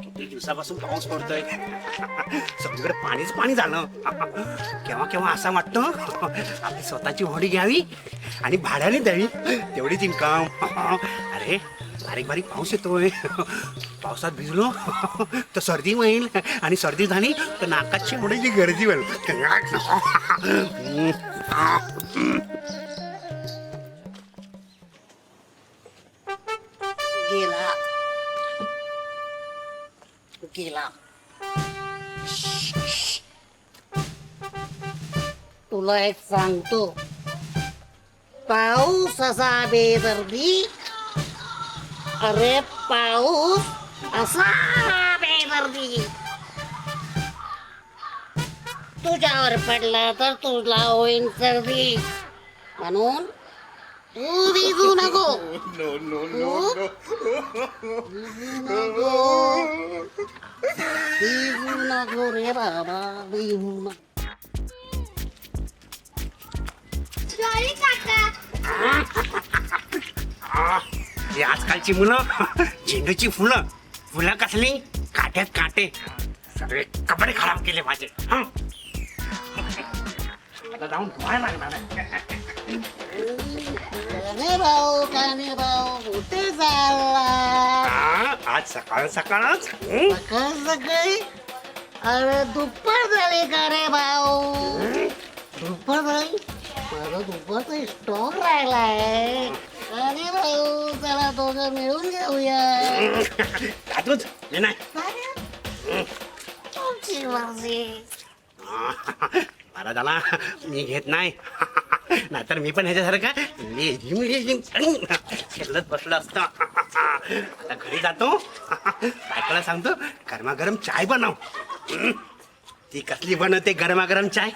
किती दिवसापासून पाऊस पडतोय, सगळीकडे पाणीच पाणी झालं. केव्हा केव्हा असं वाटतं आपली स्वतःची होडी घ्यावी आणि भाड्याने द्यावी, तेवढीच इन्कम. अरे बारीक बारीक पाऊस येतोय, पावसात भिजलो तर सर्दी होईल, आणि सर्दी झाली तर नाकात शेवड्याची गर्दी होईल. गेला गेला. तुला एक सांगतो, पाऊस असा बेदर्दी, अरे पाऊस असा बेदर्दी, तुझ्यावर पडला तर तुला होईन सर्दी, म्हणून तू भिजू नको. भिजू नको रे बाबा, भिजू नको. ही आजकालची मुलं झेंडूची फुलं, फुलं कसली काट्यात काटे, सगळे कपडे खराब केले माझे. आता जाऊन धुवायला लागणार आहे. काने भाऊ कुठे चालला? आज सकाळ सकाळच सकाळ सकाळी? अरे दुपार झाली का रे भाऊ? दुपार झाली? माझा दुपारचा स्टॉक राहिलाय. अरे भाऊ चला दोघं मिळून घेऊया. जातोच हे नाही. तुमची मर्जी. बरा झाला मी घेत नाही, नाहीतर मी पण ह्याच्यासारखा खेळत बसलो असतो. आता घरी जातो, बायकोला सांगतो गरमागरम चाय बनव. ती कसली बनवते गरमागरम चाय,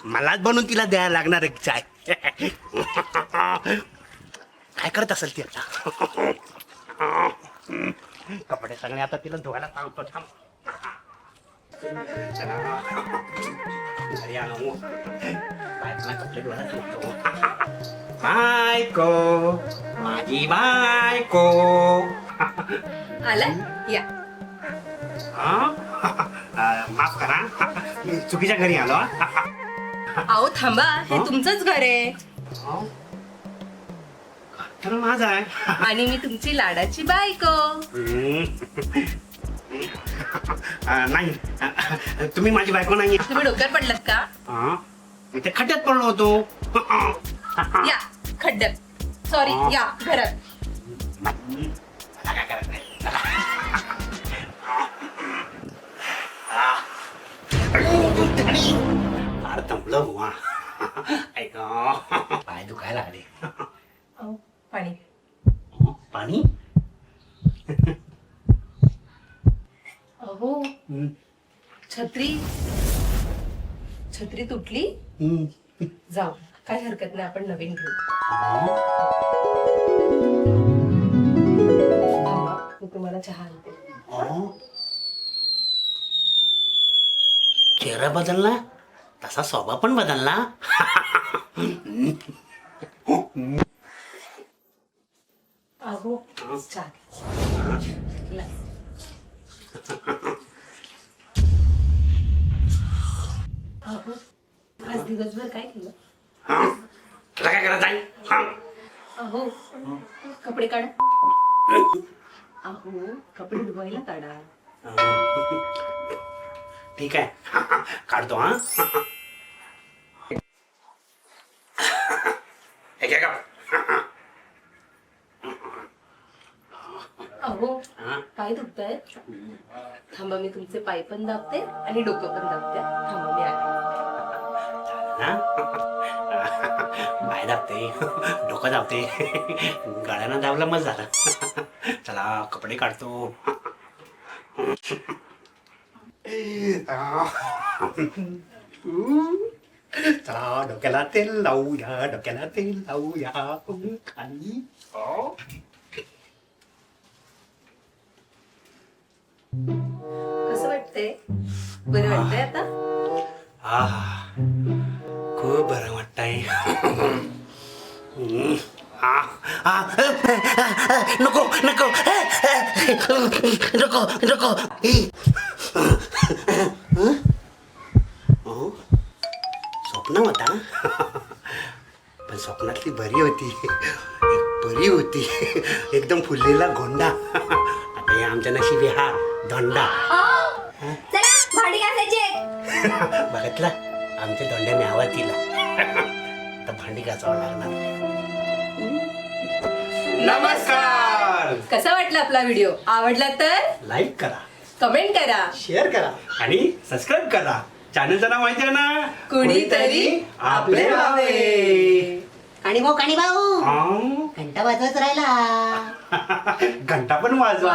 मलाच बनवून तिला द्यायला लागणार आहे चाय. काय करत असेल ती आता? कपडे सगळे आता तिला धुवायला सांगतो. थांब. घरी आलो, बायकोला कपडे धुवायला सांगतो. बायको, माझी बायको. आला या. माफ करा, मी चुकीच्या घरी आलो. अहो थांबा, हे तुमचंच घर आहे तर माझा आहे. आणि मी तुमची लाडाची बायको. नाही, तुम्ही माझी बायको नाही. तुम्ही डोक्यात पडलात का? मी ते खड्ड्यात पडलो होतो. या खड्ड्यात, सॉरी, या घरात. काय करत नाही. फार थांबलो बुवा. ऐक, पाय दुखायला लागले. अहो, पाणी. पाणी. अहो छत्री छत्री तुटली. जाऊ, काय हरकत नाही, आपण नवीन घेऊ. थांबा, मी तुम्हाला चहा आणते. चेहरा बदलला तसा स्वभाव पण बदलला. अहो चहा घ्या. अहो आज दिवसभर काय केलं? तुला काय करत आहे? अहो कपडे काढा. अहो कपडे धुवायला काढा. ठीक आहे, काढतो. अहो पाय दुखतायत? थांबा, मी तुमचे पाय पण दाबते आणि डोकं पण दाबते. थांबा, मी आले. पाय दाबते, डोकं दाबते, गाड्यानं दाबला मग झालं. चला कपडे काढतो. चला डोक्याला तेल लावूया, डोक्याला तेल लावूया. खाली कसं वाटतंय? बरं वाटतंय आता? खूप बरं वाटतंय. नको नको नको नको स्वप्न होता पण स्वप्नातली बरी होती, एक बरी होती, एकदम फुललेला गोंडा. आता हे आमच्या नशिबी हा धोंडा. चला भांडी घासायची. बघितला आमच्या धोंड्याने आवाज दिला. आता भांडी घासावं लागणार. नमस्कार. कसा वाटला आपला व्हिडिओ? आवडला तर लाईक करा, कमेंट करा, शेअर करा आणि सबस्क्राईब करा. चॅनलचं नाव माहिती आहे ना, कुणीतरी आपले व्हावे. काणी भाऊ आ? घंटा वाजवत राहिला. घंटा पण वाजवा.